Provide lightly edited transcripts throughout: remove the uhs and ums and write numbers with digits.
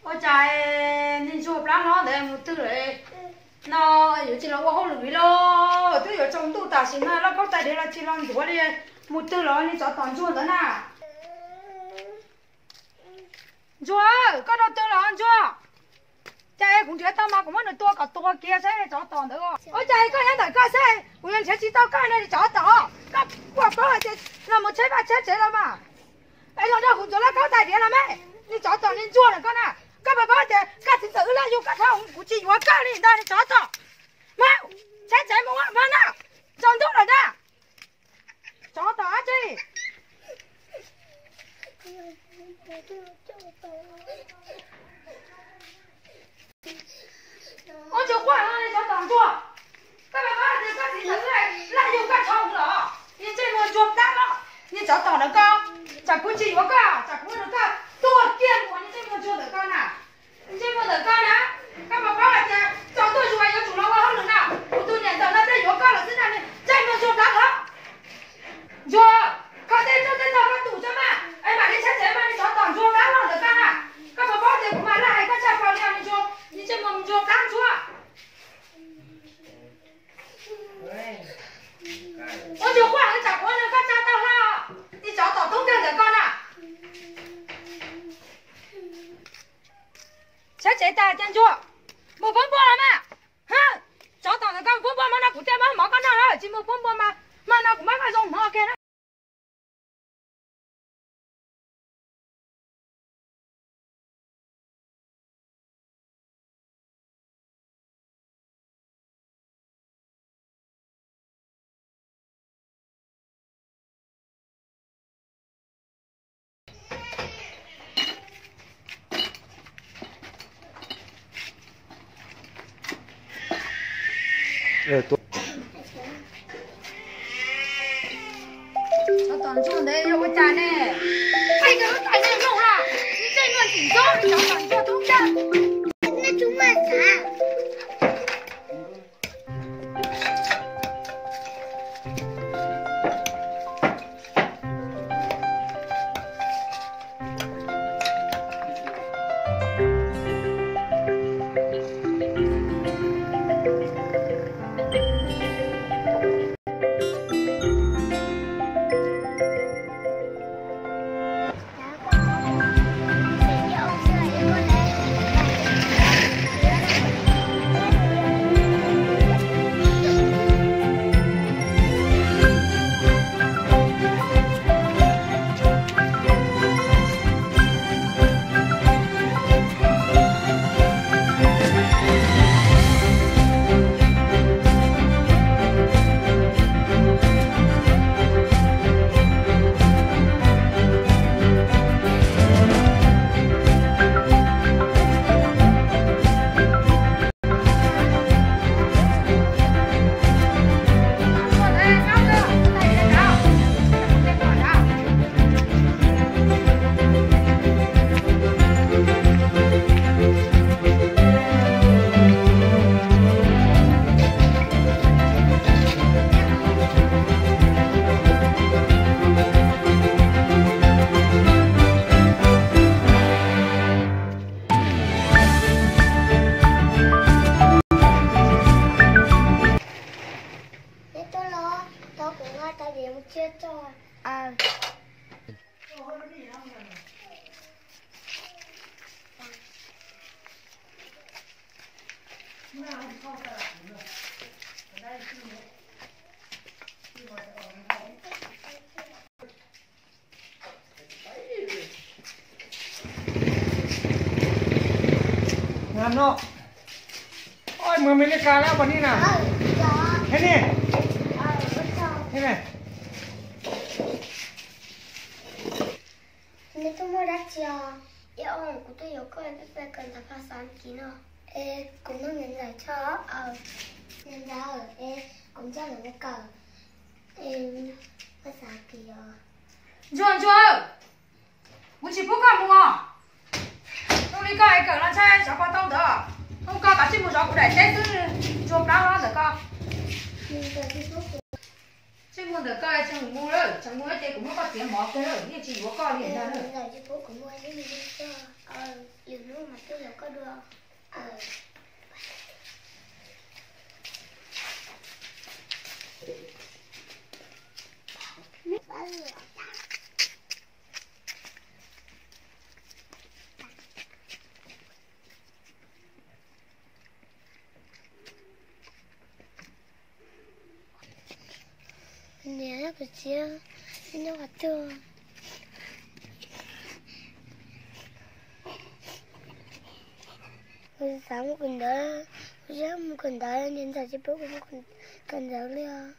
我在你说不让的木头嘞，那有几了我好累咯，都有中度大型啊，那搞大的了几了多的木头了，你找当做的呢？做，搞到得了做，在公车到嘛，我们多个多几噻，找当的哦。我在个人大家噻，我人车知道干那里找到，那我包来的，那么车把车了嘛？哎，那胡做那搞大的了没？你找到你做了干哪？干嘛把的？干成走了又干他，我估计我干你，那你找找，妈，才怎么我妈呢？找到了的，找到这。我就换了那小当做，干嘛把的干成走了，那又干超了，你这个做不大了，你找到了高，咋估计我高，咋估计高，多见过你这么做的高呢？你这么的高呢？干嘛把我的找到出来有主了我好冷啊！我都念到那这有高了，在那里这么做不好。你说，靠这做这那个堵着嘛？哎妈，你车车嘛，你找当做干了的干啊？干嘛把这不嘛？那还个车高了？你说，你这么做干错？我就换个找我那个找到了，你找到东边的干了。车车大点做，冇风波了嘛？哼，找到那个风波嘛？那古代嘛冇干那了，只冇风波嘛？嘛那古嘛个种冇干了。多。我当初的要我干呢，这个我干那用了，你这个顶多你找当做东的。那就卖啥？งานเนาะโอ้ยมือไม่เล่นการแล้ววันนี้นะแค่นี้ใช่ไหม你怎么来吃啊？要我古代有个人在跟他拍三斤哦。共同人在炒人家公家人在搞，拍三斤哦。做，我去不干么？ lại cái thứ chụp đau đó được con Nhìn giờ thì bố của chứ mua được coi chẳng mua rồi chẳng mua cái cũng có tiền bỏ cái rồi như chỉ có con liền ra nữa Nhìn giờ thì bố của mua cái gì cho dù nó mà tôi là có được Nè, cái chia nó hoạt thương sáng một cần đó sáng một cần đó nên giờ chỉ bố cũng cần đó liền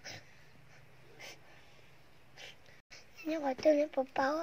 nhưng mà tôi nên bảo